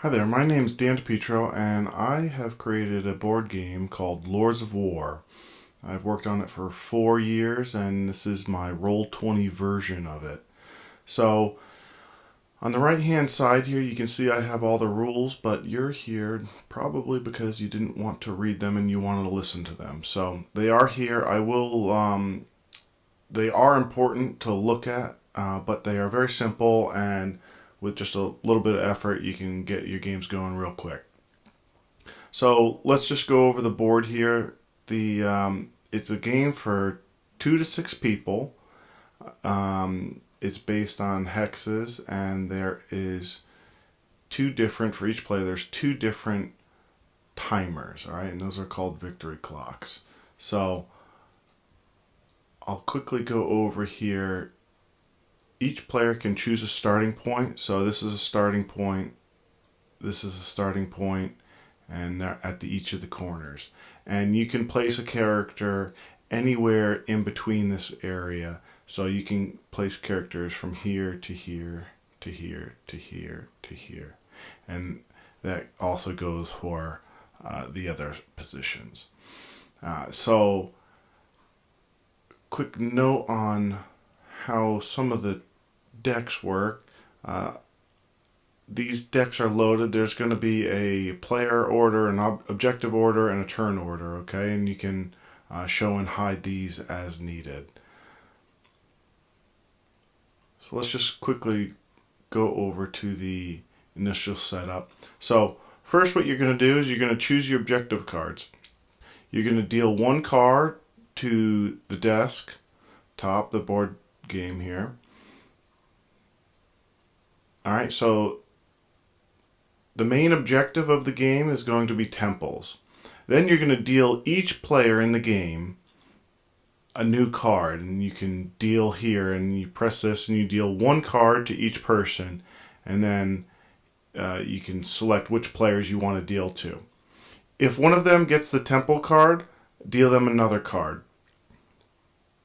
Hi there, my name's Dan DePietro, and I have created a board game called Lords of War. I've worked on it for 4 years, and this is my Roll20 version of it. So, on the right hand side here, you can see I have all the rules, but you're here probably because you didn't want to read them and you wanted to listen to them. So, they are here. They are important to look at, but they are very simple, and with just a little bit of effort, you can get your games going real quick. So let's just go over the board here. It's a game for 2 to 6 people. It's based on hexes, and there is for each player. There's 2 different timers, all right, and those are called victory clocks. So I'll quickly go over here. Each player can choose a starting point. So this is a starting point. This is a starting point, and they're at each of the corners. And you can place a character anywhere in between this area. So you can place characters from here to here to here to here to here. And that also goes for the other positions. So quick note on how some of the decks work. These decks are loaded. There's going to be a player order, an objective order, and a turn order, okay? And you can show and hide these as needed. So let's just quickly go over to the initial setup. So first what you're going to do is you're going to choose your objective cards. You're going to deal 1 card to the desk, top, the board game here. Alright, so the main objective of the game is going to be temples. Then you're going to deal each player in the game a new card, and you can deal here, and you press this and you deal 1 card to each person, and then you can select which players you want to deal to. If one of them gets the temple card, deal them another card.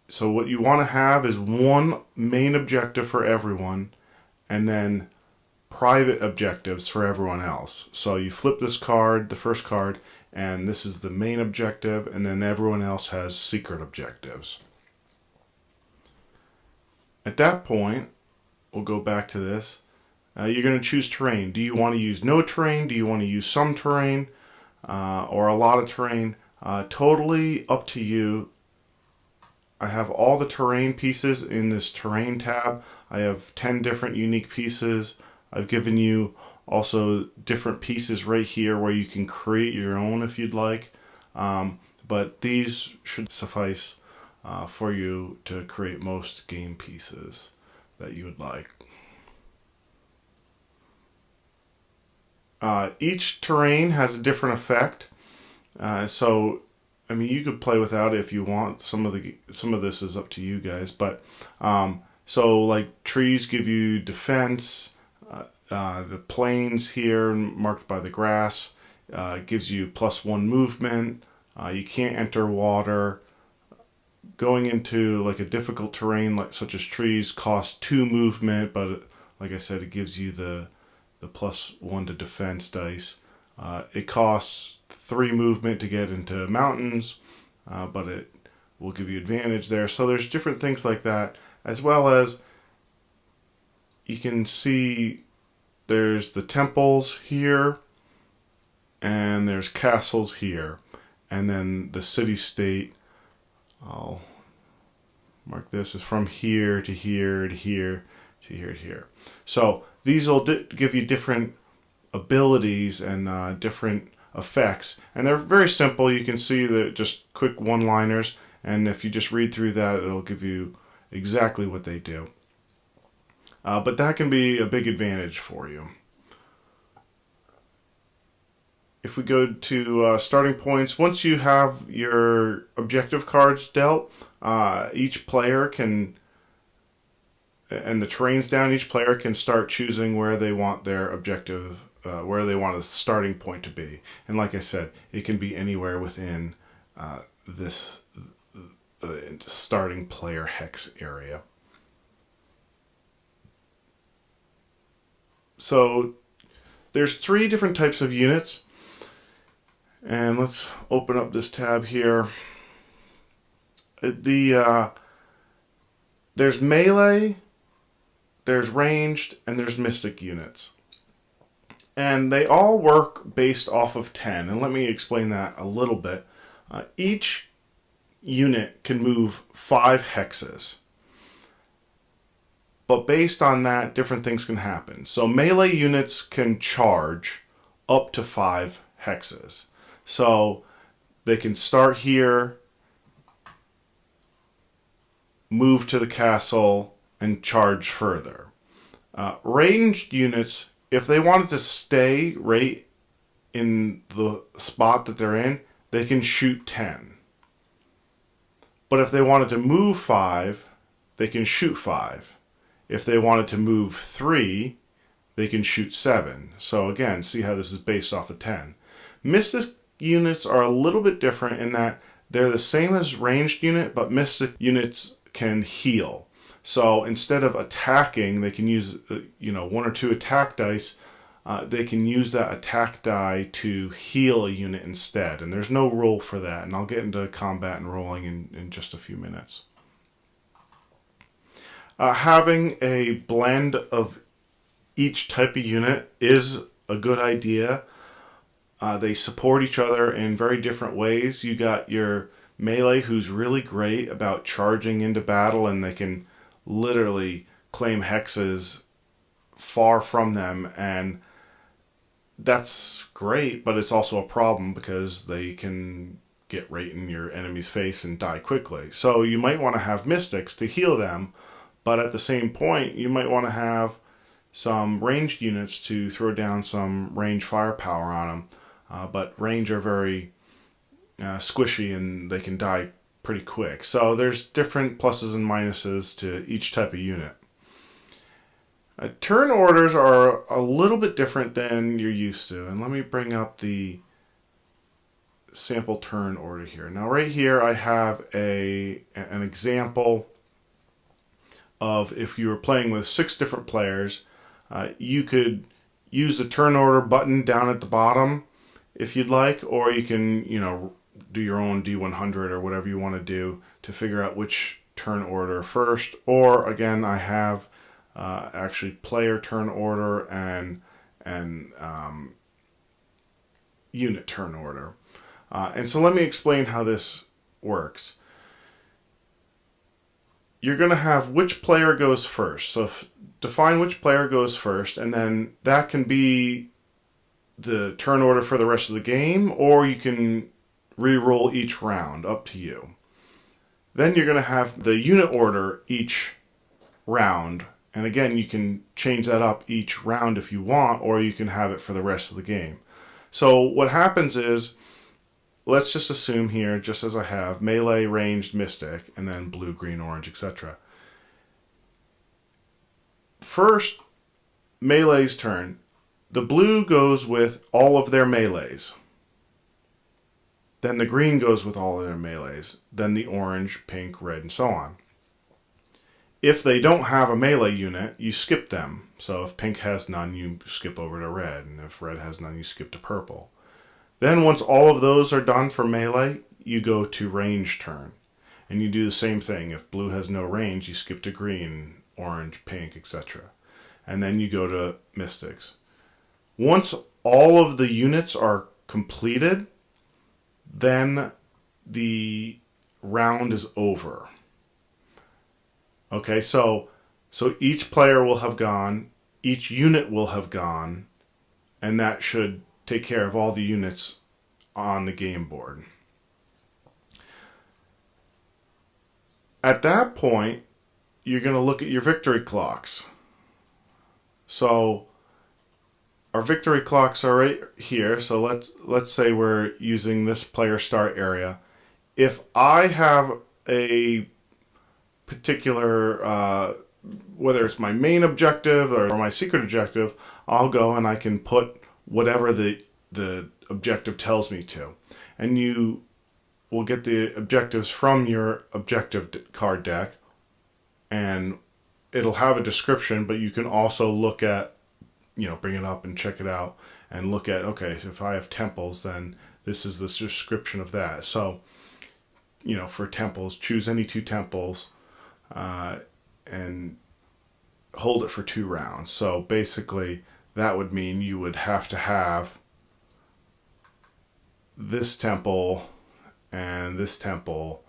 So what you want to have is 1 main objective for everyone, and then private objectives for everyone else. So you flip this card, the first card, and this is the main objective, and then everyone else has secret objectives. At that point, we'll go back to this. You're going to choose terrain. Do you want to use no terrain? Do you want to use some terrain? Or a lot of terrain? Totally up to you. I have all the terrain pieces in this terrain tab. I have 10 different unique pieces. I've given you also different pieces right here where you can create your own if you'd like. But these should suffice for you to create most game pieces that you would like. Each terrain has a different effect. So I mean, you could play without it if you want. Some of this is up to you guys. But so like trees give you defense. The plains here marked by the grass gives you +1 movement. You can't enter water. Going into like a difficult terrain such as trees costs 2 movement, but like I said, it gives you the +1 to defense dice. It costs 3 movement to get into mountains, but it will give you advantage there. So there's different things like that, as well as you can see there's the temples here, and there's castles here, and then the city-state, I'll mark this, is from here to here to here to here to here. So these will give you different abilities and different effects, and they're very simple. You can see that just quick one-liners, and if you just read through that, it'll give you exactly what they do. But that can be a big advantage for you. If we go to starting points, once you have your objective cards dealt, each player can, and the terrain's down, each player can start choosing where they want their objective, where they want a starting point to be. And like I said, it can be anywhere within this starting player hex area. So there's 3 different types of units. And let's open up this tab here. There's melee, there's ranged, and there's mystic units. And they all work based off of 10. And let me explain that a little bit. Each unit can move 5 hexes. But based on that, different things can happen. So melee units can charge up to 5 hexes. So they can start here, move to the castle, and charge further. Ranged units, if they wanted to stay right in the spot that they're in, they can shoot 10. But if they wanted to move 5, they can shoot 5. If they wanted to move 3, they can shoot 7. So again, see how this is based off of 10. Mystic units are a little bit different in that they're the same as ranged unit, but mystic units can heal. So instead of attacking, they can use 1 or 2 attack dice. They can use that attack die to heal a unit instead. And there's no rule for that. And I'll get into combat and rolling in just a few minutes. Having a blend of each type of unit is a good idea. They support each other in very different ways. You got your melee, who's really great about charging into battle, and they can literally claim hexes far from them, and that's great, but it's also a problem because they can get right in your enemy's face and die quickly. So you might want to have mystics to heal them, but at the same point, you might want to have some ranged units to throw down some range firepower on them. But range are very squishy and they can die pretty quick. So there's different pluses and minuses to each type of unit. Turn orders are a little bit different than you're used to. And let me bring up the sample turn order here. Now right here I have an example of if you were playing with 6 different players, you could use the turn order button down at the bottom if you'd like, or you can, do your own D100 or whatever you want to do to figure out which turn order first. Or again, I have actually player turn order and unit turn order. And so let me explain how this works. You're going to have which player goes first. So define which player goes first, and then that can be the turn order for the rest of the game, or you can re-roll each round, up to you. Then you're going to have the unit order each round, and again you can change that up each round if you want, or you can have it for the rest of the game. So what happens is, let's just assume here, just as I have, melee, ranged, mystic, and then blue, green, orange, etc. First, melee's turn. The blue goes with all of their melees. Then the green goes with all of their melees. Then the orange, pink, red, and so on. If they don't have a melee unit, you skip them. So if pink has none, you skip over to red. And if red has none, you skip to purple. Then once all of those are done for melee, you go to range turn. And you do the same thing. If blue has no range, you skip to green, orange, pink, etc. And then you go to mystics. Once all of the units are completed, then the round is over. Okay, so each player will have gone, each unit will have gone, and that should take care of all the units on the game board. At that point, you're going to look at your victory clocks. So our victory clocks are right here. So let's say we're using this player start area. If I have a particular, whether it's my main objective or my secret objective, I'll go and I can put whatever the objective tells me to. And you will get the objectives from your objective card deck, and it'll have a description, but you can also look at bring it up and check it out and look at, okay, so if I have temples, then this is the description of that. So, for temples, choose any 2 temples and hold it for 2 rounds. So basically, that would mean you would have to have this temple and this temple,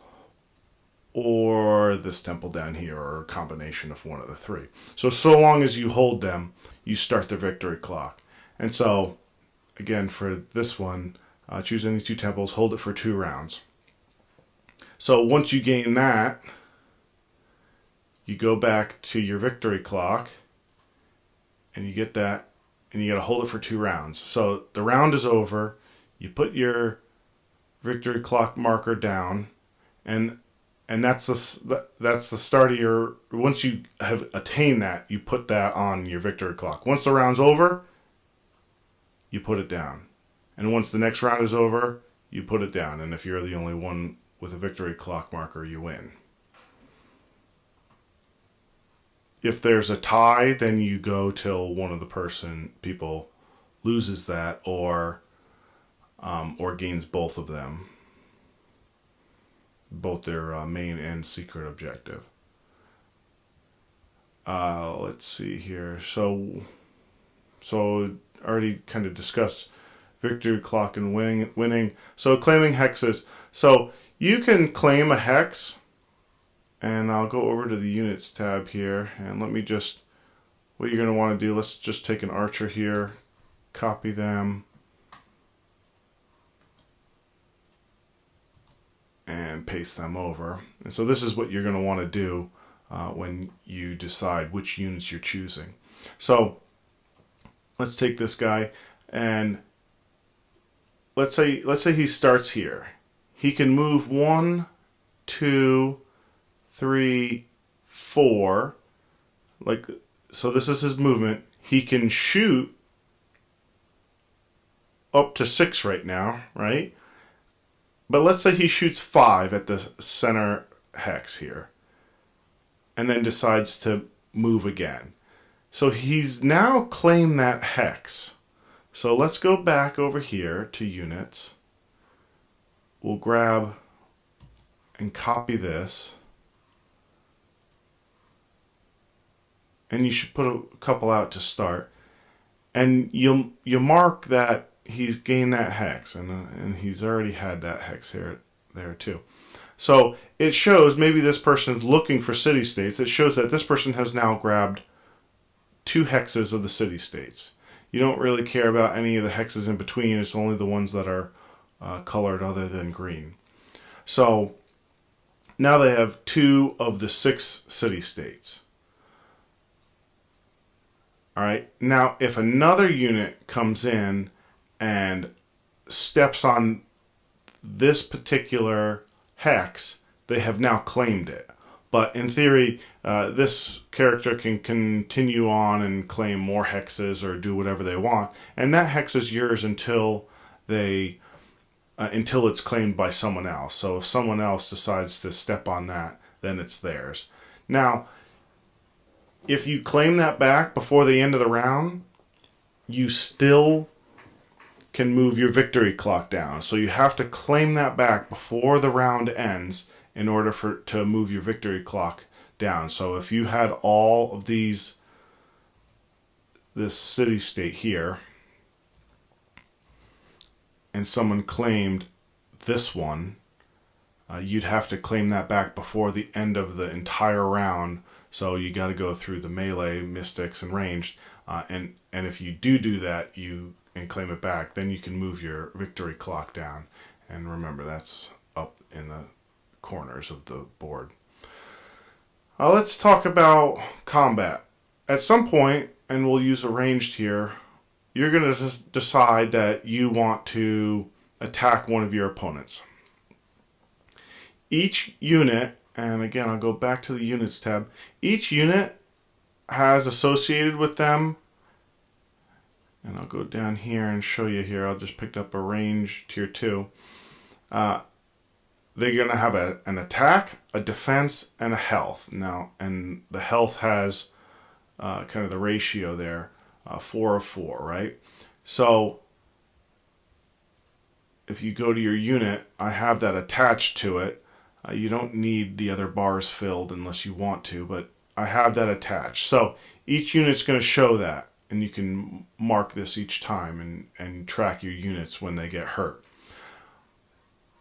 or this temple down here, or a combination of one of the 3. So long as you hold them, you start the victory clock. And so, again, for this one, choose any 2 temples, hold it for 2 rounds. So once you gain that, you go back to your victory clock, and you get that, and you got to hold it for 2 rounds. So the round is over, you put your victory clock marker down, and that's the start of your. Once you have attained that, you put that on your victory clock. Once the round's over, you put it down, and once the next round is over, you put it down. And if you're the only one with a victory clock marker, you win. If there's a tie, then you go till one of the people loses that, or gains both of them, both their main and secret objective. Let's see here. So already kind of discussed victory clock and winning. So claiming hexes. So you can claim a hex, and I'll go over to the units tab here, and let me just, what you're going to want to do, let's just take an archer here, copy them, and paste them over. And so this is what you're going to want to do when you decide which units you're choosing. So let's take this guy, and let's say he starts here. He can move 1, 2, 3, 4. So this is his movement. He can shoot up to 6 right now, right? But let's say he shoots 5 at the center hex here, and then decides to move again. So he's now claimed that hex. So let's go back over here to units. We'll grab and copy this. And you should put a couple out to start. And you mark that he's gained that hex, and he's already had that hex there too. So it shows maybe this person's looking for city-states. It shows that this person has now grabbed 2 hexes of the city-states. You don't really care about any of the hexes in between. It's only the ones that are colored other than green. So now they have 2 of the 6 city-states. All right. Now, if another unit comes in and steps on this particular hex, they have now claimed it. But in theory, this character can continue on and claim more hexes or do whatever they want, and that hex is yours until it's claimed by someone else. So if someone else decides to step on that, then it's theirs. Now, if you claim that back before the end of the round, you still can move your victory clock down. So you have to claim that back before the round ends in order to move your victory clock down. So if you had all of this city-state here, and someone claimed this one, you'd have to claim that back before the end of the entire round. So you got to go through the melee, mystics, and ranged. And if you do that, and claim it back, then you can move your victory clock down. And remember, that's up in the corners of the board. Let's talk about combat. At some point, and we'll use a ranged here, you're going to just decide that you want to attack one of your opponents. Each unit, and again, I'll go back to the units tab, each unit has associated with them, and I'll go down here and show you here. I'll just pick up a range tier 2. They're going to have an attack, a defense, and a health. Now, and the health has kind of the ratio there. 4 of 4, right? So if you go to your unit, I have that attached to it. You don't need the other bars filled unless you want to, but I have that attached. So each unit's going to show that, and you can mark this each time and track your units when they get hurt.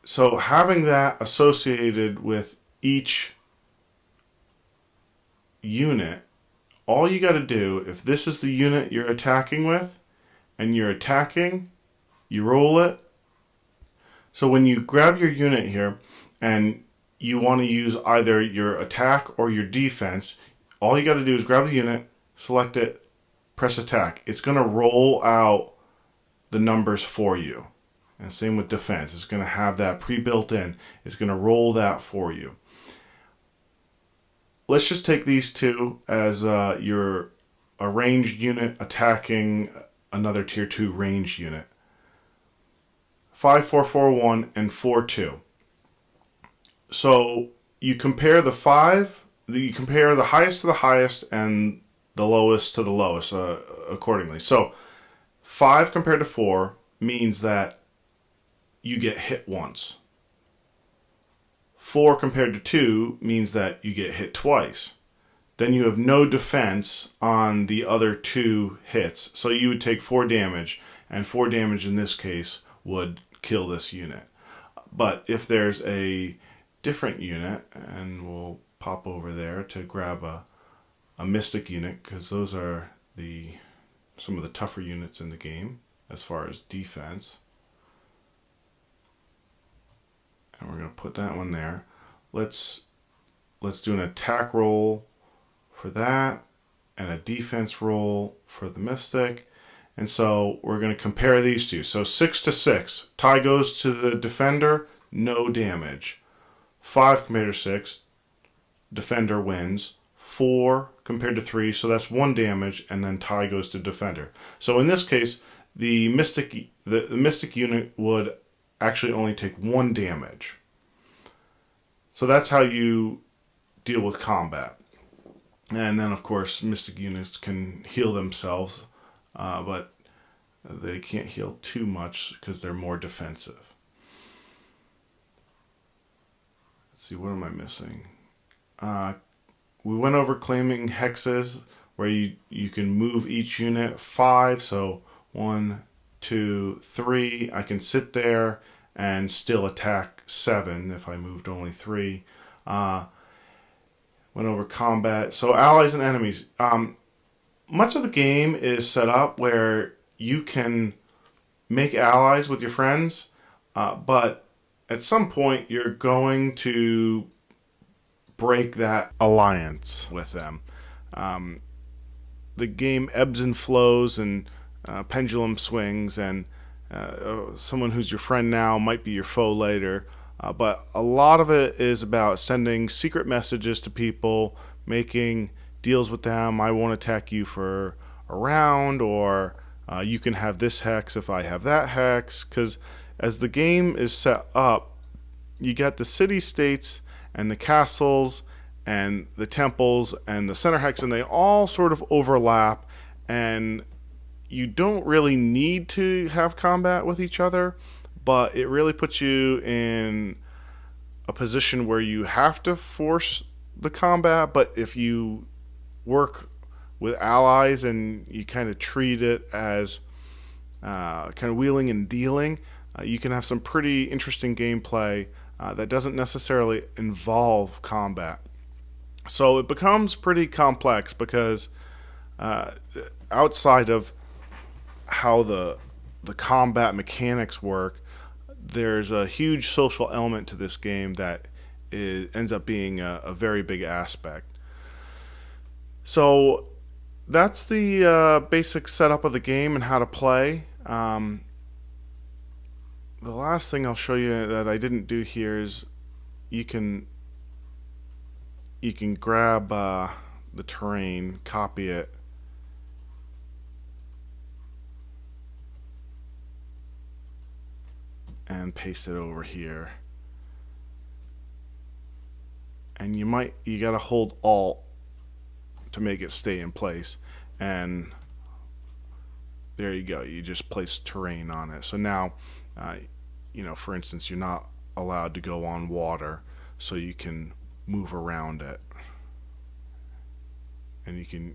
So having that associated with each unit, all you got to do, if this is the unit you're attacking with, and you're attacking, you roll it. So when you grab your unit here, and you want to use either your attack or your defense, all you got to do is grab the unit, select it, press attack. It's going to roll out the numbers for you. And same with defense. It's going to have that pre-built in. It's going to roll that for you. Let's just take these two as your a ranged unit attacking another tier 2 ranged unit. 5, 4, 4, 1, and 4, 2. So you compare the highest to the highest and the lowest to the lowest accordingly. So 5 compared to 4 means that you get hit once. 4 compared to 2 means that you get hit twice. Then you have no defense on the other 2 hits. So you would take 4 damage, and 4 damage in this case would kill this unit. But if there's a different unit, and we'll pop over there to grab a mystic unit, because those are some of the tougher units in the game as far as defense. And we're going to put that one there. Let's do an attack roll for that and a defense roll for the mystic. And so we're going to compare these two. So 6 to 6. Tie goes to the defender, no damage. 5 compared to 6, defender wins. 4 compared to 3, so that's 1 damage, and then tie goes to defender. So in this case, the mystic unit would actually only take 1 damage. So that's how you deal with combat. And then, of course, mystic units can heal themselves, but they can't heal too much because they're more defensive. Let's see, what am I missing? We went over claiming hexes, where you can move each unit 5. So 1, 2, 3. I can sit there and still attack 7 if I moved only 3. Went over combat. So allies and enemies. Much of the game is set up where you can make allies with your friends, but at some point you're going to break that alliance with them. The game ebbs and flows, and pendulum swings, and someone who's your friend now might be your foe later. But a lot of it is about sending secret messages to people, making deals with them. I won't attack you for a round, or you can have this hex if I have that hex. Because as the game is set up, you get the city-states and the castles and the temples and the center hex, and they all sort of overlap, and you don't really need to have combat with each other, but it really puts you in a position where you have to force the combat. But if you work with allies and you kind of treat it as kind of wheeling and dealing, you can have some pretty interesting gameplay that doesn't necessarily involve combat. So it becomes pretty complex because outside of how the combat mechanics work, there's a huge social element to this game that ends up being a very big aspect. So that's the basic setup of the game and how to play. The last thing I'll show you that I didn't do here is you can grab the terrain, copy it, and paste it over here. And you gotta hold Alt to make it stay in place. And there you go. You just place terrain on it. So now, for instance, you're not allowed to go on water, so you can move around it, and you can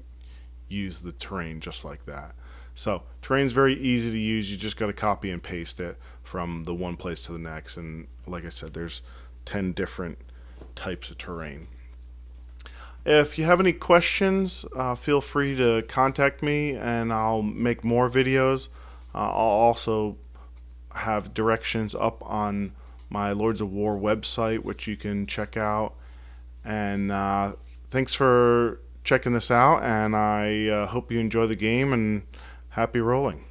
use the terrain just like that. So terrain's very easy to use. You just got to copy and paste it from the one place to the next. And like I said, there's 10 different types of terrain. If you have any questions, feel free to contact me, and I'll make more videos. I'll also have directions up on my Lords of War website, which you can check out. And thanks for checking this out, and I hope you enjoy the game, and happy rolling.